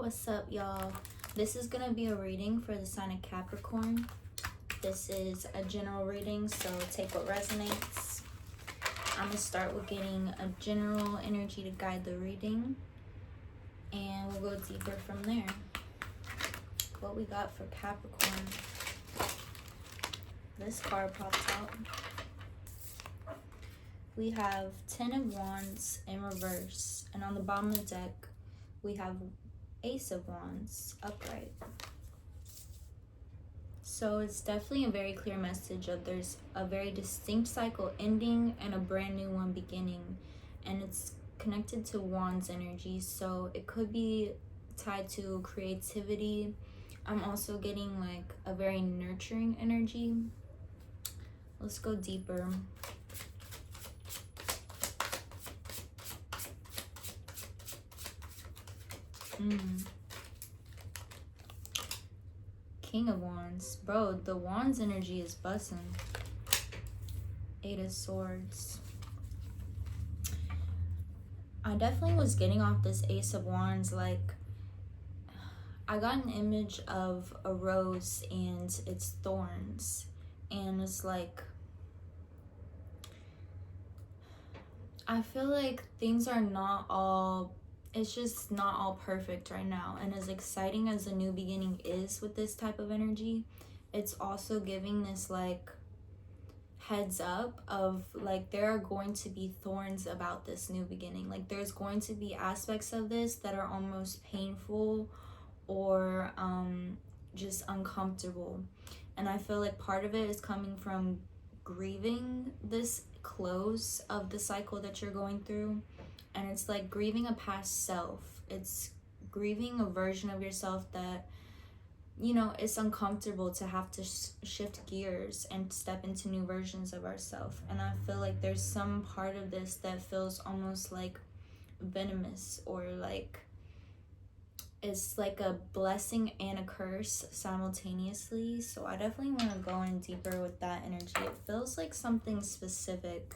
What's up, y'all? This is gonna be a reading for the sign of Capricorn. This is a general reading, so take what resonates. I'm gonna start with getting a general energy to guide the reading, and we'll go deeper from there. What we got for Capricorn? This card popped out. We have 10 of Wands in reverse, and on the bottom of the deck, we have Ace of Wands upright. So it's definitely a very clear message of there's a very distinct cycle ending and a brand new one beginning, and it's connected to Wands energy, so it could be tied to creativity. I'm also getting like a very nurturing energy. Let's go deeper. King of Wands. Bro, the Wands energy is bussin'. Eight of Swords. I definitely was getting off this Ace of Wands, like, I got an image of a rose and its thorns. And it's like, I feel like things are not all, it's just not all perfect right now. And as exciting as a new beginning is with this type of energy, it's also giving this like heads up of like there are going to be thorns about this new beginning. Like there's going to be aspects of this that are almost painful or just uncomfortable. And I feel like part of it is coming from grieving this close of the cycle that you're going through. And it's like grieving a past self. It's grieving a version of yourself that, you know, it's uncomfortable to have to shift gears and step into new versions of ourselves. And I feel like there's some part of this that feels almost like venomous, or like it's like a blessing and a curse simultaneously. So I definitely want to go in deeper with that energy. It feels like something specific.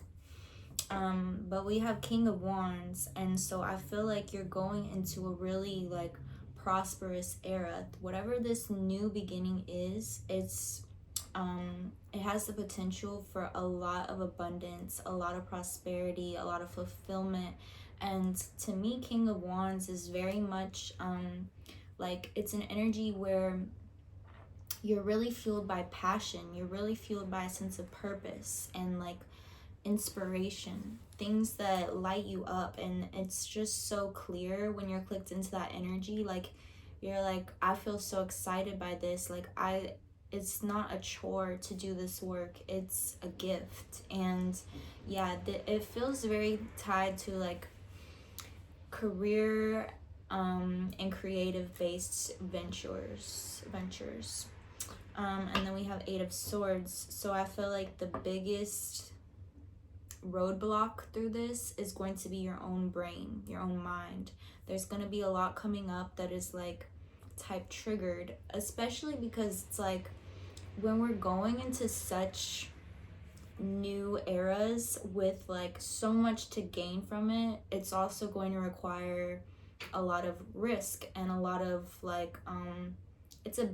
But we have King of Wands, and so I feel like you're going into a really like prosperous era. Whatever this new beginning is, it's it has the potential for a lot of abundance, a lot of prosperity, a lot of fulfillment. And to me, King of Wands is very much like it's an energy where you're really fueled by passion, you're really fueled by a sense of purpose and like inspiration, things that light you up. And it's just so clear when you're clicked into that energy. Like you're like, I feel so excited by this. Like it's not a chore to do this work, it's a gift. And yeah, it feels very tied to like career and creative based ventures. And then we have Eight of Swords. So I feel like the biggest roadblock through this is going to be your own brain, your own mind. There's going to be a lot coming up that is like type triggered, especially because it's like when we're going into such new eras with like so much to gain from it, it's also going to require a lot of risk and a lot of like it's a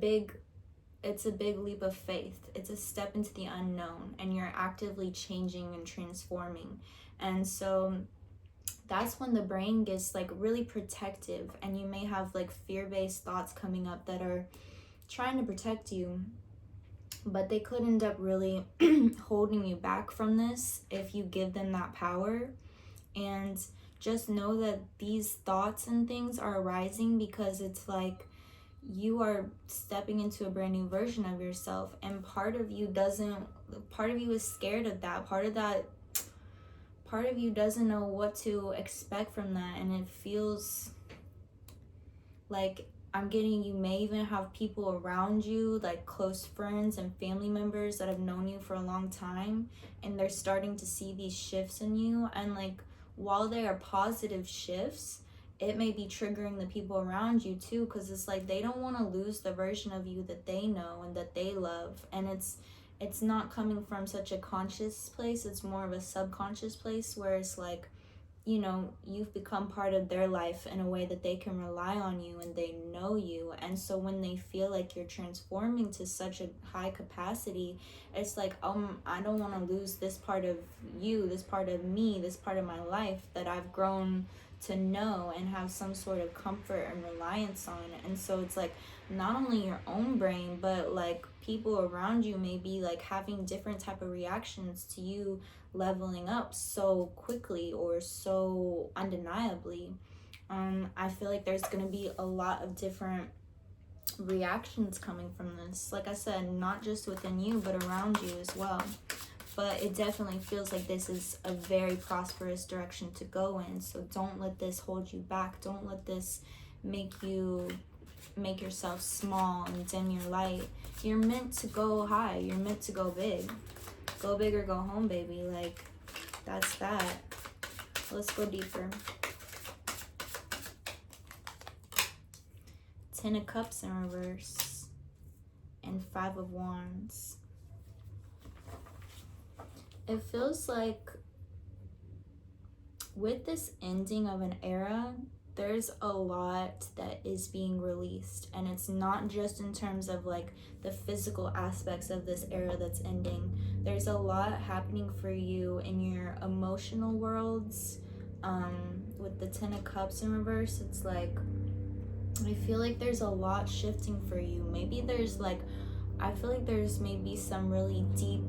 big leap of faith. It's a step into the unknown, and you're actively changing and transforming. And so that's when the brain gets like really protective, and you may have like fear-based thoughts coming up that are trying to protect you, but they could end up really holding you back from this if you give them that power. And just know that these thoughts and things are arising because it's like you are stepping into a brand new version of yourself, and part of you is scared of that. Part of you doesn't know what to expect from that, and it feels like you may even have people around you, like close friends and family members that have known you for a long time, and they're starting to see these shifts in you. And like while they are positive shifts, it may be triggering the people around you too, because it's like they don't want to lose the version of you that they know and that they love. And it's not coming from such a conscious place, it's more of a subconscious place where it's like you know, you've become part of their life in a way that they can rely on you and they know you. And so when they feel like you're transforming to such a high capacity, it's like, I don't want to lose this part of you, this part of me, this part of my life that I've grown to know and have some sort of comfort and reliance on. And so it's like not only your own brain, but like people around you may be like having different type of reactions to you leveling up so quickly or so undeniably. I feel like there's going to be a lot of different reactions coming from this. Like I said, not just within you, but around you as well. But it definitely feels like this is a very prosperous direction to go in. So don't let this hold you back. Don't let this make yourself small and dim your light. You're meant to go high. You're meant to go big. Go big or go home, baby. Like, that's that. Let's go deeper. 10 of Cups in reverse. And 5 of Wands. It feels like with this ending of an era, there's a lot that is being released. And it's not just in terms of like the physical aspects of this era that's ending. There's a lot happening for you in your emotional worlds. With the 10 of Cups in reverse, it's like, I feel like there's a lot shifting for you. Maybe there's like, I feel like there's maybe some really deep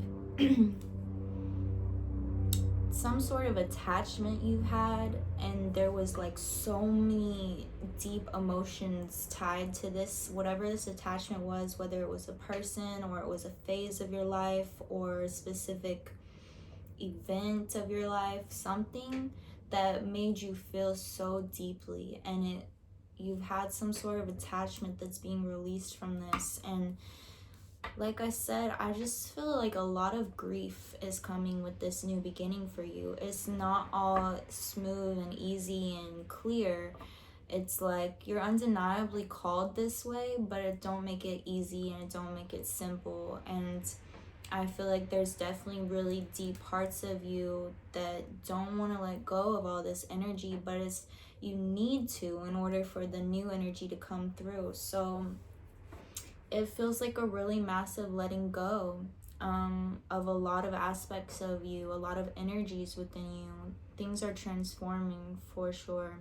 some sort of attachment you had, and there was like so many deep emotions tied to this, whatever this attachment was, whether it was a person or it was a phase of your life or a specific event of your life, something that made you feel so deeply, and you've had some sort of attachment that's being released from this. And like I said, I just feel like a lot of grief is coming with this new beginning for you. It's not all smooth and easy and clear. It's like you're undeniably called this way, but it don't make it easy and it don't make it simple. And I feel like there's definitely really deep parts of you that don't want to let go of all this energy, but you need to in order for the new energy to come through. So it feels like a really massive letting go of a lot of aspects of you, a lot of energies within you. Things are transforming for sure.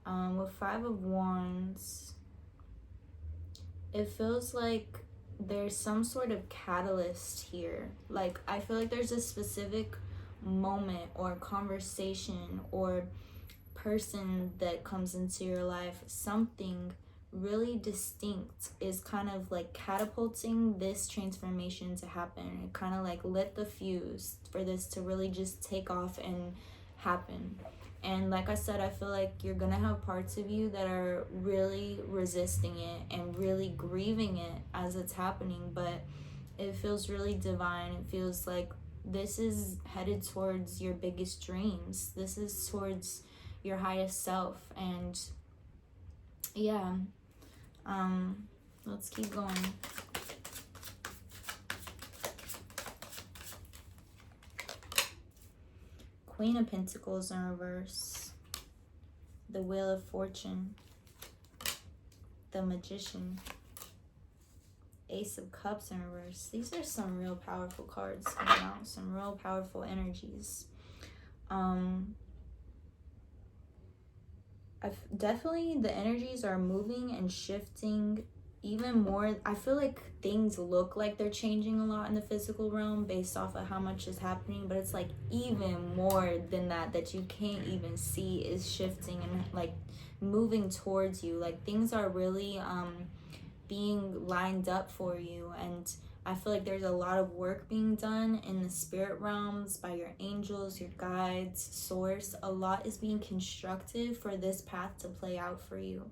With 5 of Wands, it feels like there's some sort of catalyst here. Like, I feel like there's a specific moment or conversation or person that comes into your life, something really distinct is kind of like catapulting this transformation to happen. It kind of like lit the fuse for this to really just take off and happen. And like I said, I feel like you're gonna have parts of you that are really resisting it and really grieving it as it's happening, but it feels really divine. It feels like this is headed towards your biggest dreams. This is towards your highest self. And yeah, let's keep going. Queen of Pentacles in reverse, the Wheel of Fortune, the Magician, Ace of Cups in reverse. These are some real powerful cards coming out, some real powerful energies. Definitely the energies are moving and shifting even more. I feel like things look like they're changing a lot in the physical realm based off of how much is happening, but it's like even more than that you can't even see is shifting and like moving towards you. Like things are really being lined up for you, and I feel like there's a lot of work being done in the spirit realms by your angels, your guides, source. A lot is being constructed for this path to play out for you.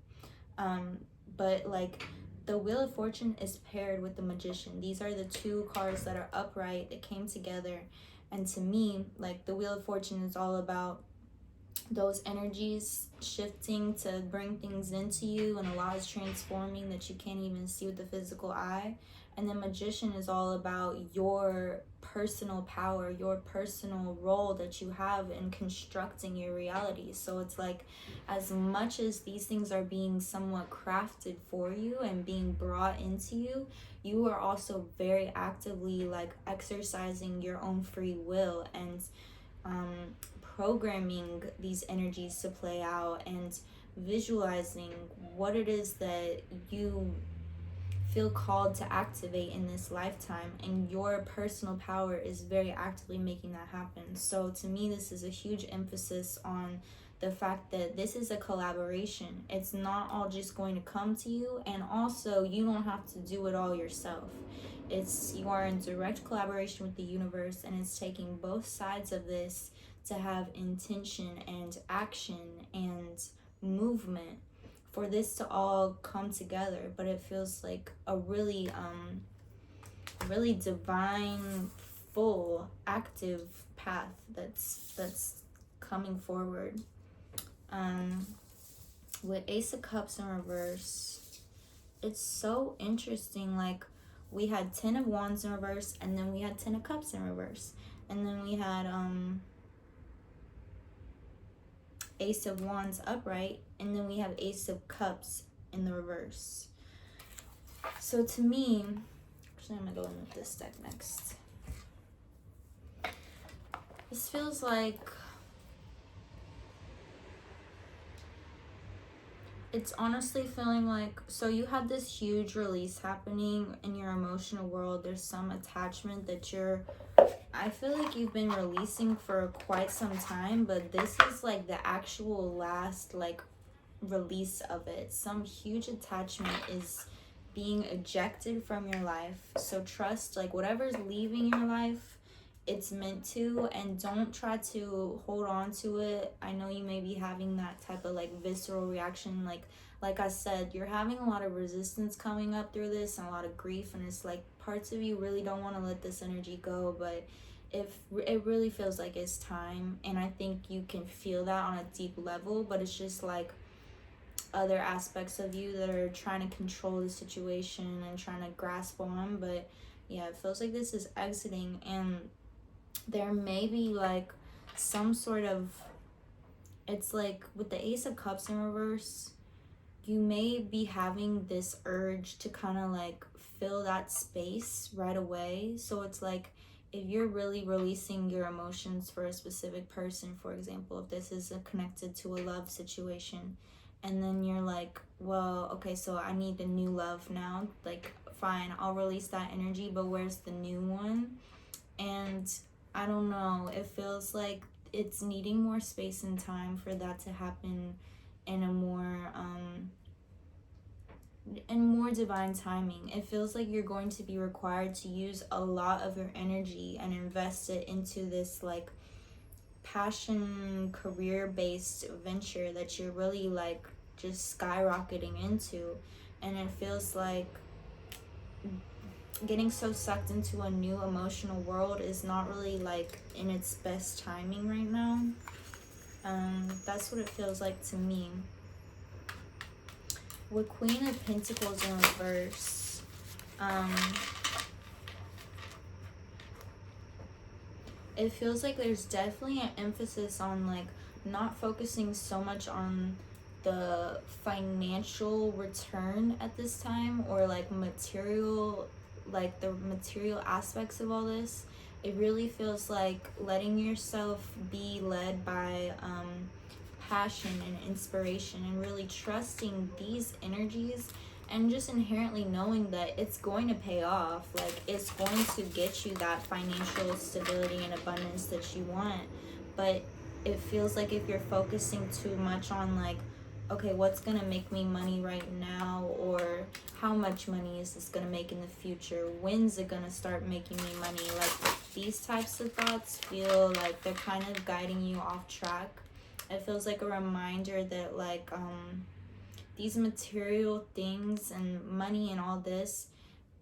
But like the Wheel of Fortune is paired with the Magician. These are the two cards that are upright that came together. And to me, like the Wheel of Fortune is all about those energies shifting to bring things into you, and a lot is transforming that you can't even see with the physical eye. And then Magician is all about your personal power, your personal role that you have in constructing your reality. So it's like, as much as these things are being somewhat crafted for you and being brought into you, you are also very actively like exercising your own free will and programming these energies to play out and visualizing what it is that you feel called to activate in this lifetime, and your personal power is very actively making that happen. So to me, this is a huge emphasis on the fact that this is a collaboration. It's not all just going to come to you, and also you don't have to do it all yourself. It's, you are in direct collaboration with the universe, and it's taking both sides of this to have intention and action and movement for this to all come together. But it feels like a really really divine, full, active path that's coming forward. With Ace of Cups in reverse, it's so interesting. Like, we had 10 of Wands in reverse, and then we had 10 of Cups in reverse, and then we had Ace of Wands upright, and then we have Ace of Cups in the reverse. So to me, actually I'm gonna go in with this deck next. This feels like it's honestly feeling like, so you had this huge release happening in your emotional world. There's some attachment that I feel like you've been releasing for quite some time, but this is like the actual last like release of it. Some huge attachment is being ejected from your life. So trust, like, whatever's leaving your life, it's meant to, and don't try to hold on to it. I know you may be having that type of like visceral reaction, like I said, you're having a lot of resistance coming up through this and a lot of grief, and it's like parts of you really don't want to let this energy go, but if it really feels like it's time, and I think you can feel that on a deep level, but it's just like other aspects of you that are trying to control the situation and trying to grasp on. But yeah, it feels like this is exiting, and there may be like some sort of, it's like with the Ace of Cups in reverse, you may be having this urge to kind of like fill that space right away. So it's like, if you're really releasing your emotions for a specific person, for example, if this is connected to a love situation, and then you're like, well, okay, so I need a new love now, like, fine, I'll release that energy, but where's the new one? And I don't know, it feels like it's needing more space and time for that to happen in a more divine timing. It feels like you're going to be required to use a lot of your energy and invest it into this like passion, career based venture that you're really like just skyrocketing into. And it feels like getting so sucked into a new emotional world is not really like in its best timing right now. That's what it feels like to me. With Queen of Pentacles in reverse, it feels like there's definitely an emphasis on like not focusing so much on the financial return at this time, or like material, like the material aspects of all this. It really feels like letting yourself be led by passion and inspiration, and really trusting these energies, and just inherently knowing that it's going to pay off. Like, it's going to get you that financial stability and abundance that you want. But it feels like if you're focusing too much on like, okay, what's gonna make me money right now, or how much money is this gonna make in the future, when's it gonna start making me money, like these types of thoughts feel like they're kind of guiding you off track. It feels like a reminder that like these material things and money and all this,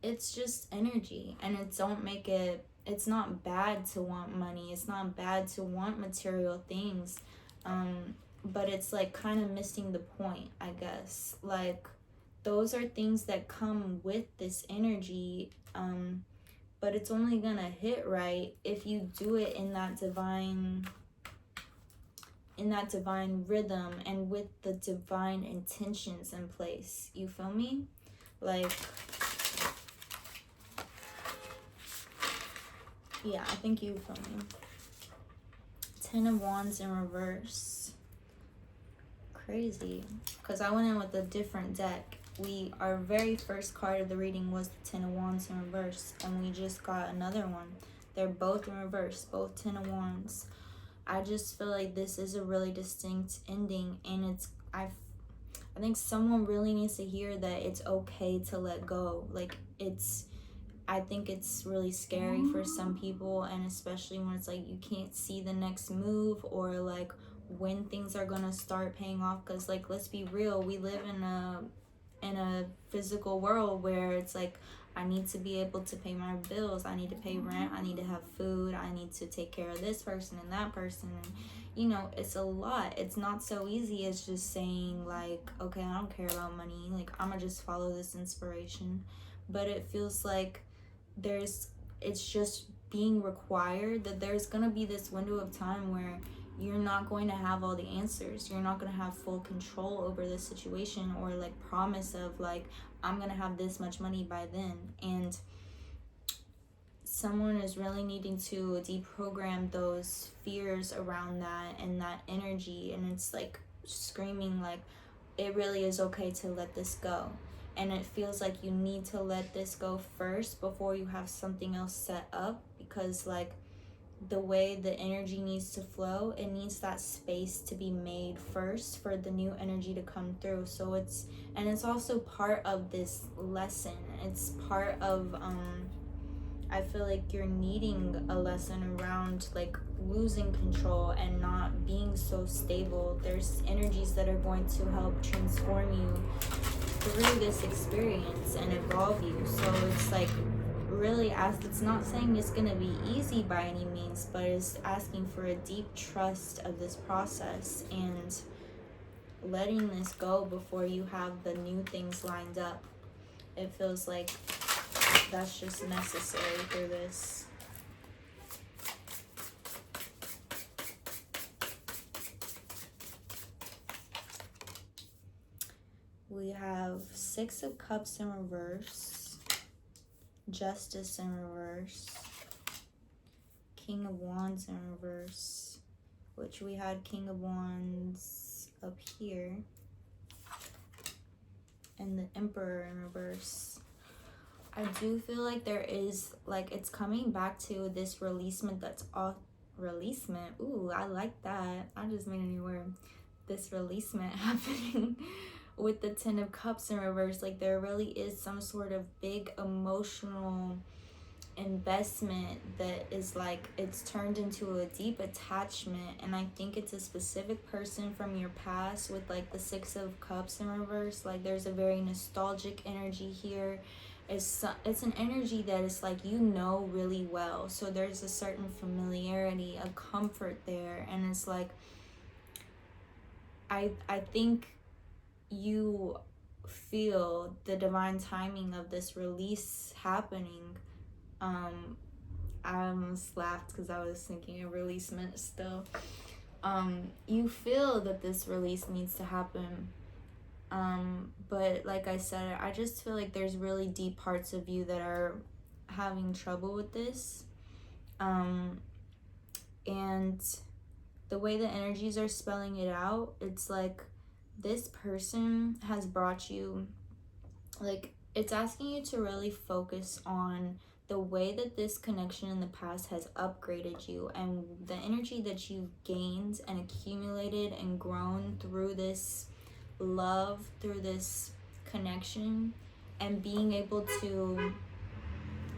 it's just energy, and it's not bad to want money, it's not bad to want material things, But it's like kind of missing the point, I guess. Like, those are things that come with this energy, but it's only gonna hit right if you do it in that divine rhythm and with the divine intentions in place. You feel me? Like, yeah, I think you feel me. 10 of Wands in reverse. Crazy, because I went in with a different deck. Our very first card of the reading was the 10 of Wands in reverse, and we just got another one. They're both in reverse, both 10 of Wands. I just feel like this is a really distinct ending, and I think someone really needs to hear that it's okay to let go. Like, I think it's really scary for some people, and especially when it's like you can't see the next move, or like when things are gonna start paying off. Because, like, let's be real, we live in a physical world where it's like, I need to be able to pay my bills, I need to pay rent, I need to have food, I need to take care of this person and that person, and you know, it's a lot. It's not so easy as just saying like, okay, I don't care about money, like I'm gonna just follow this inspiration. But it feels like it's just being required that there's gonna be this window of time where you're not going to have all the answers. You're not going to have full control over the situation, or like promise of like, I'm going to have this much money by then. And someone is really needing to deprogram those fears around that and that energy. And it's like screaming like, it really is okay to let this go. And it feels like you need to let this go first before you have something else set up, because like, the way the energy needs to flow, it needs that space to be made first for the new energy to come through. So it's also part of this lesson. It's part of I feel like you're needing a lesson around like losing control and not being so stable. There's energies that are going to help transform you through this experience and evolve you. So it's like, really it's not saying it's gonna be easy by any means, but it's asking for a deep trust of this process and letting this go before you have the new things lined up. It feels like that's just necessary through this. We have 6 of Cups in reverse, Justice in reverse, King of Wands in reverse, which we had King of Wands up here, and the Emperor in reverse. I do feel like there is, like, it's coming back to this releasement that's all releasement. Ooh, I like that. I just made a new word. This releasement happening with the 10 of Cups in reverse. Like, there really is some sort of big emotional investment that is like, it's turned into a deep attachment, and I think it's a specific person from your past with like the 6 of Cups in reverse. Like, there's a very nostalgic energy here. It's an energy that is like, you know, really well, so there's a certain familiarity, a comfort there, and it's like, I think you feel the divine timing of this release happening. I almost laughed because I was thinking of releasement still. You feel that this release needs to happen. But like I said, I just feel like there's really deep parts of you that are having trouble with this. And the way the energies are spelling it out, it's like this person has brought you, like, it's asking you to really focus on the way that this connection in the past has upgraded you, and the energy that you've gained and accumulated and grown through this love, through this connection, and being able to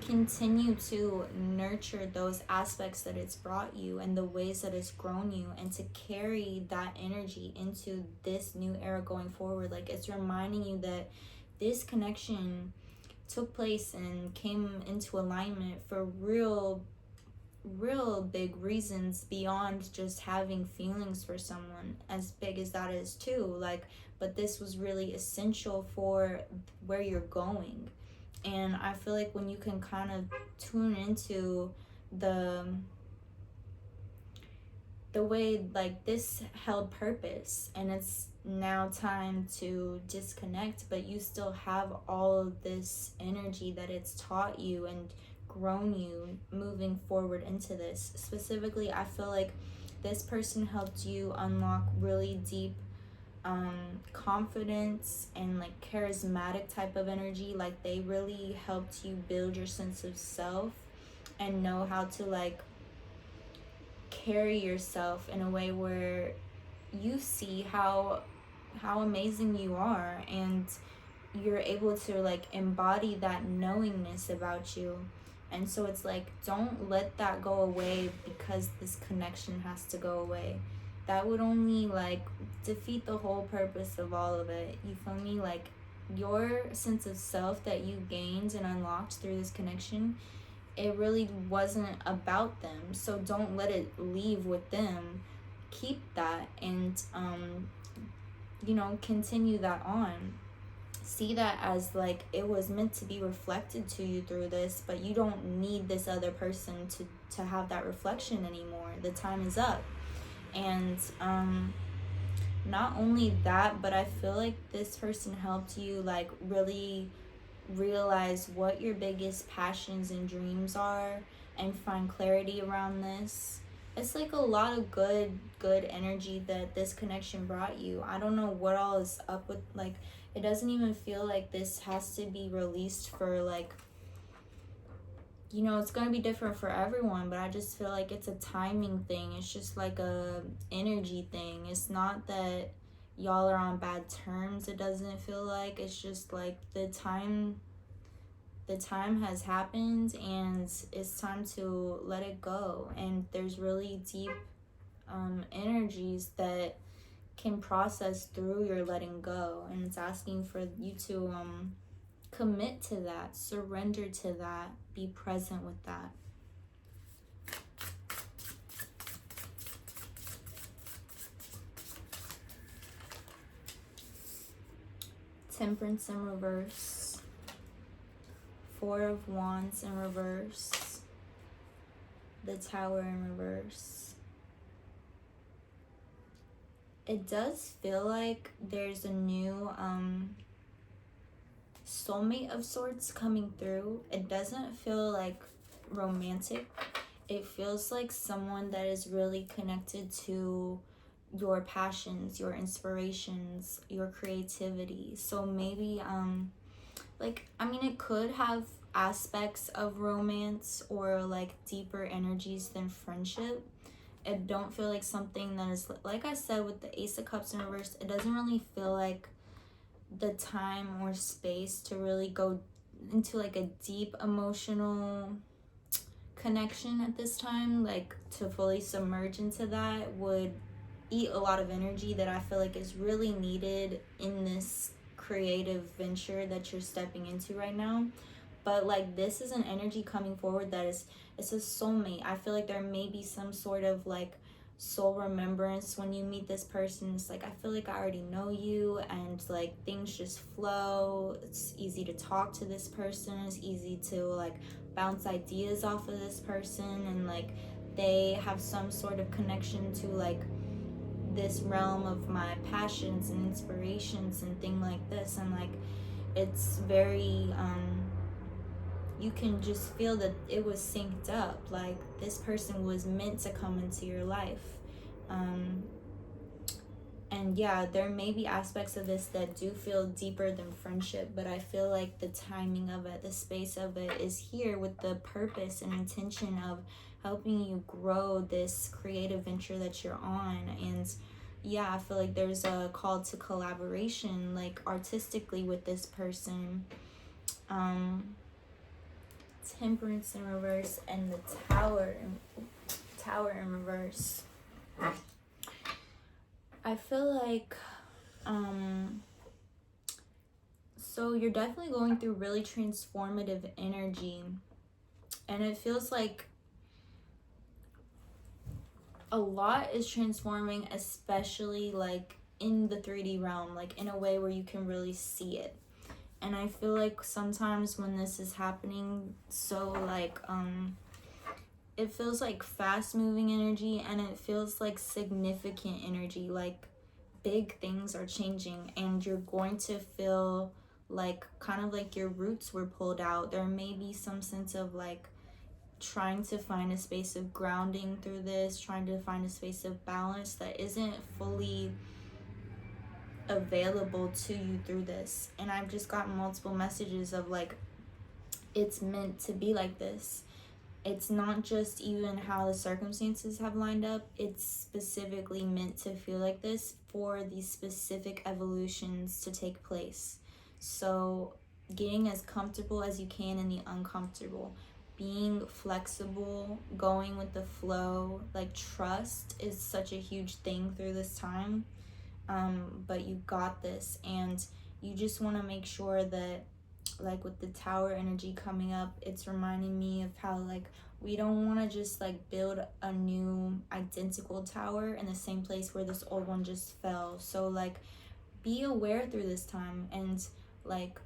continue to nurture those aspects that it's brought you and the ways that it's grown you, and to carry that energy into this new era going forward. Like, it's reminding you that this connection took place and came into alignment for real real big reasons beyond just having feelings for someone, as big as that is too. Like, but this was really essential for where you're going. And I feel like when you can kind of tune into the way like this held purpose, and it's now time to disconnect, but you still have all of this energy that it's taught you and grown you moving forward into this. Specifically, I feel like this person helped you unlock really deep confidence and like charismatic type of energy. Like, they really helped you build your sense of self and know how to like carry yourself in a way where you see how amazing you are, and you're able to like embody that knowingness about you. And so it's like, don't let that go away because this connection has to go away. That would only like defeat the whole purpose of all of it. You feel me? Like, your sense of self that you gained and unlocked through this connection, it really wasn't about them. So don't let it leave with them. Keep that, and continue that on. See that as like it was meant to be reflected to you through this, but you don't need this other person to have that reflection anymore. The time is up. And not only that, but I feel like this person helped you like really realize what your biggest passions and dreams are and find clarity around this. It's like a lot of good energy that this connection brought you. I don't know what all is up with, like, it doesn't even feel like this has to be released for like, it's gonna be different for everyone, but I just feel like it's a timing thing. It's just like a energy thing. It's not that y'all are on bad terms. It doesn't feel like. It's just like the time has happened, and it's time to let it go. And there's really deep energies that can process through your letting go, and it's asking for you to commit to that, surrender to that, be present with that. Temperance in reverse, Four of Wands in reverse, the Tower in reverse. It does feel like there's a new soulmate of sorts coming through. It doesn't feel like romantic. It feels like someone that is really connected to your passions, your inspirations, your creativity. So maybe it could have aspects of romance or like deeper energies than friendship. I don't feel like something that is, like I said with the Ace of Cups in reverse, it doesn't really feel like the time or space to really go into like a deep emotional connection at this time. Like, to fully submerge into that would eat a lot of energy that I feel like is really needed in this creative venture that you're stepping into right now. But like, this is an energy coming forward that is, it's a soulmate. I feel like there may be some sort of like soul remembrance when you meet this person. It's like, I feel like I already know you, and like things just flow. It's easy to talk to this person. It's easy to like bounce ideas off of this person, and like they have some sort of connection to like this realm of my passions and inspirations and thing like this. And like, it's very you can just feel that it was synced up. Like, this person was meant to come into your life. And yeah, there may be aspects of this that do feel deeper than friendship, but I feel like the timing of it, the space of it is here with the purpose and intention of helping you grow this creative venture that you're on. And yeah, I feel like there's a call to collaboration, like artistically, with this person. Temperance in reverse and the Tower in reverse. I feel like so you're definitely going through really transformative energy, and it feels like a lot is transforming, especially like in the 3D realm, like in a way where you can really see it. And I feel like sometimes when this is happening, so like it feels like fast moving energy, and it feels like significant energy, like big things are changing, and you're going to feel like kind of like your roots were pulled out. There may be some sense of like trying to find a space of grounding through this, trying to find a space of balance that isn't fully available to you through this. And I've just gotten multiple messages of like, it's meant to be like this. It's not just even how the circumstances have lined up, it's specifically meant to feel like this for these specific evolutions to take place. So getting as comfortable as you can in the uncomfortable, being flexible, going with the flow, like trust is such a huge thing through this time. But you got this, and you just want to make sure that, like with the tower energy coming up, it's reminding me of how like we don't want to just like build a new identical tower in the same place where this old one just fell. So like be aware through this time, and like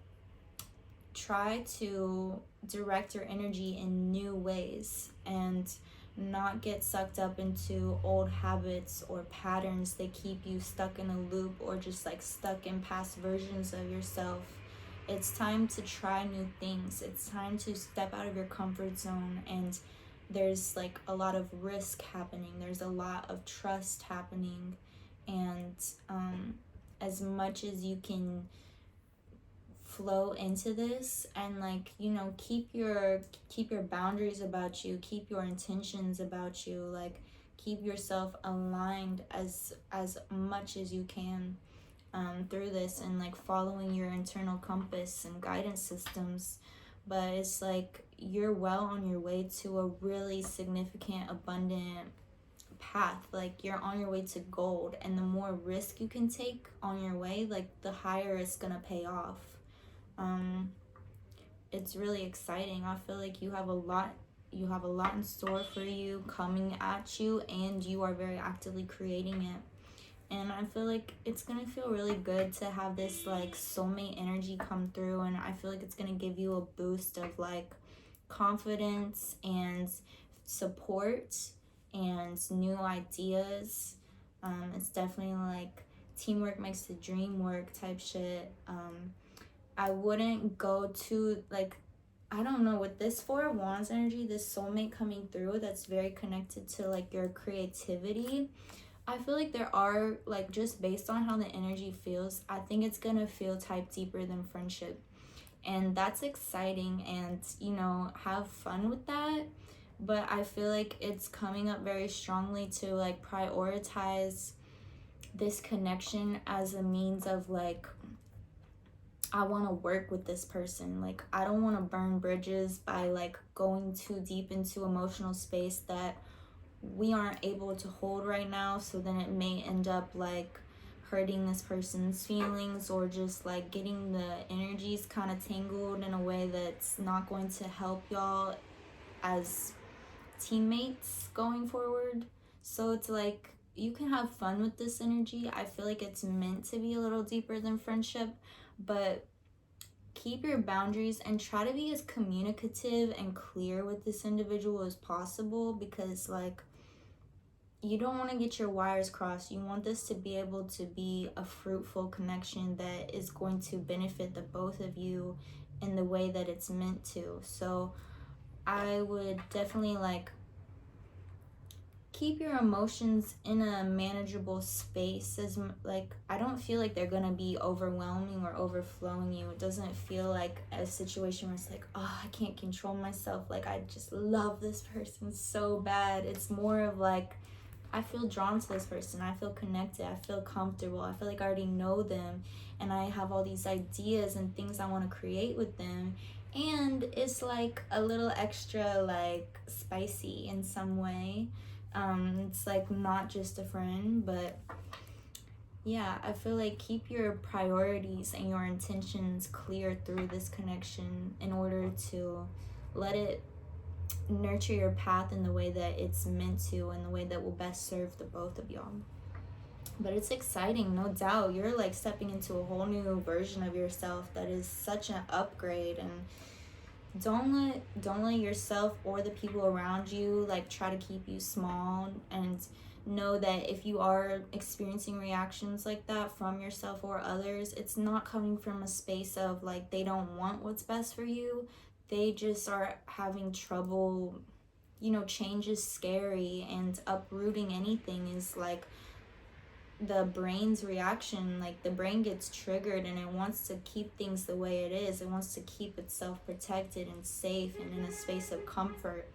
try to direct your energy in new ways, and not get sucked up into old habits or patterns that keep you stuck in a loop, or just like stuck in past versions of yourself. It's time to try new things. It's time to step out of your comfort zone, and there's like a lot of risk happening. There's a lot of trust happening, and as much as you can flow into this, and like, you know, keep your boundaries about you, keep your intentions about you, like keep yourself aligned as much as you can through this, and like following your internal compass and guidance systems. But it's like you're well on your way to a really significant, abundant path. Like you're on your way to gold, and the more risk you can take on your way, like the higher it's gonna pay off. It's really exciting. I feel like you have a lot in store for you coming at you, and you are very actively creating it. And I feel like it's gonna feel really good to have this like soulmate energy come through, and I feel like it's gonna give you a boost of like confidence and support and new ideas. It's definitely like teamwork makes the dream work type shit. I wouldn't go to like, I don't know, with this Four of Wands energy, this soulmate coming through that's very connected to like your creativity. I feel like there are, like, just based on how the energy feels, I think it's gonna feel type deeper than friendship. And that's exciting, and, you know, have fun with that. But I feel like it's coming up very strongly to, like, prioritize this connection as a means of, like, I want to work with this person. Like, I don't want to burn bridges by, like, going too deep into emotional space that we aren't able to hold right now. So then it may end up like hurting this person's feelings, or just like getting the energies kind of tangled in a way that's not going to help y'all as teammates going forward. So it's like you can have fun with this energy. I feel like it's meant to be a little deeper than friendship, but keep your boundaries and try to be as communicative and clear with this individual as possible, because like you don't want to get your wires crossed. You want this to be able to be a fruitful connection that is going to benefit the both of you in the way that it's meant to. So I would definitely like keep your emotions in a manageable space. As like, I don't feel like they're gonna be overwhelming or overflowing you. It doesn't feel like a situation where it's like, oh, I can't control myself, like I just love this person so bad. It's more of like, I feel drawn to this person, I feel connected, I feel comfortable, I feel like I already know them, and I have all these ideas and things I want to create with them. And it's like a little extra like spicy in some way. It's like not just a friend, but yeah, I feel like keep your priorities and your intentions clear through this connection in order to let it nurture your path in the way that it's meant to, in the way that will best serve the both of y'all. But it's exciting, no doubt. You're like stepping into a whole new version of yourself that is such an upgrade. And don't let yourself or the people around you like try to keep you small. And know that if you are experiencing reactions like that from yourself or others, it's not coming from a space of like they don't want what's best for you. They just are having trouble. Change is scary, and uprooting anything is like the brain's reaction. Like the brain gets triggered and it wants to keep things the way it is. It wants to keep itself protected and safe and in a space of comfort.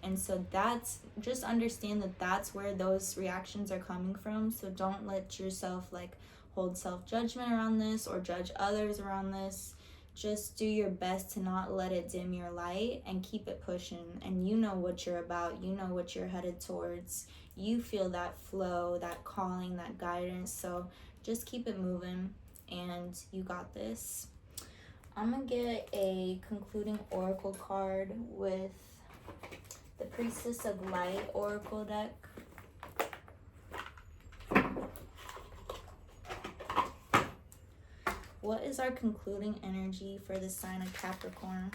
And so that's, just understand that that's where those reactions are coming from. So don't let yourself like hold self-judgment around this or judge others around this. Just do your best to not let it dim your light and keep it pushing. And you know what you're about. You know what you're headed towards. You feel that flow, that calling, that guidance. So just keep it moving, and you got this. I'm gonna get a concluding oracle card with the Priestess of Light oracle deck. What is our concluding energy for the sign of Capricorn?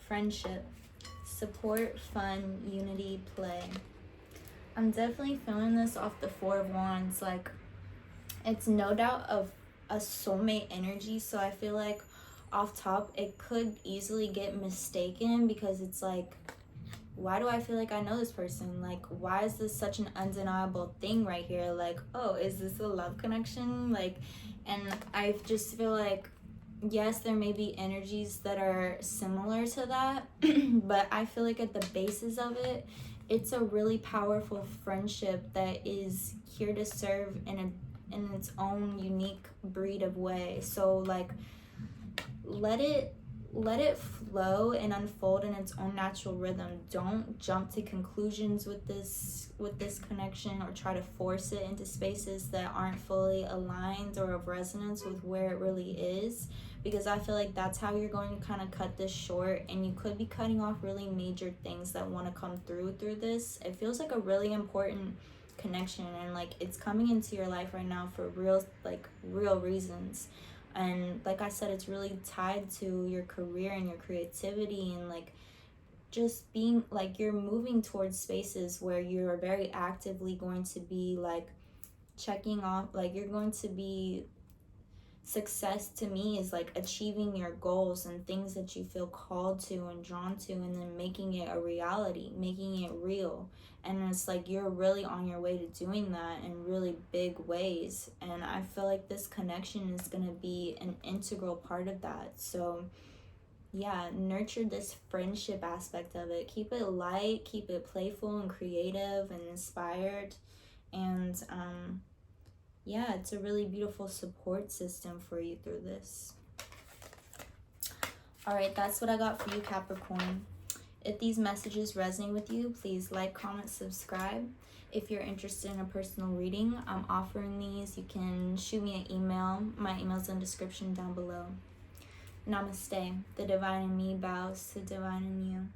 Friendship, support, fun, unity, play. I'm definitely feeling this off the Four of Wands. Like, it's no doubt of a soulmate energy. So I feel like off top, it could easily get mistaken, because it's like, why do I feel like I know this person? Like, why is this such an undeniable thing right here? Like, oh, is this a love connection? Like, and I just feel like, yes, there may be energies that are similar to that, but I feel like at the basis of it, it's a really powerful friendship that is here to serve in its own unique breed of way. So like, let it flow and unfold in its own natural rhythm. Don't jump to conclusions with this connection, or try to force it into spaces that aren't fully aligned or of resonance with where it really is, because I feel like that's how you're going to kind of cut this short, and you could be cutting off really major things that want to come through this. It feels like a really important connection, and like it's coming into your life right now for real reasons. And like I said, it's really tied to your career and your creativity, and like just being like, you're moving towards spaces where you're very actively going to be like checking off, like you're going to be, success to me is like achieving your goals and things that you feel called to and drawn to, and then making it a reality, making it real. And it's like you're really on your way to doing that in really big ways. And I feel like this connection is going to be an integral part of that. So yeah, nurture this friendship aspect of it. Keep it light, keep it playful and creative and inspired. And yeah, it's a really beautiful support system for you through this. All right, that's what I got for you, Capricorn. If these messages resonate with you, please like, comment, subscribe. If you're interested in a personal reading, I'm offering these. You can shoot me an email. My email's in the description down below. Namaste. The divine in me bows to the divine in you.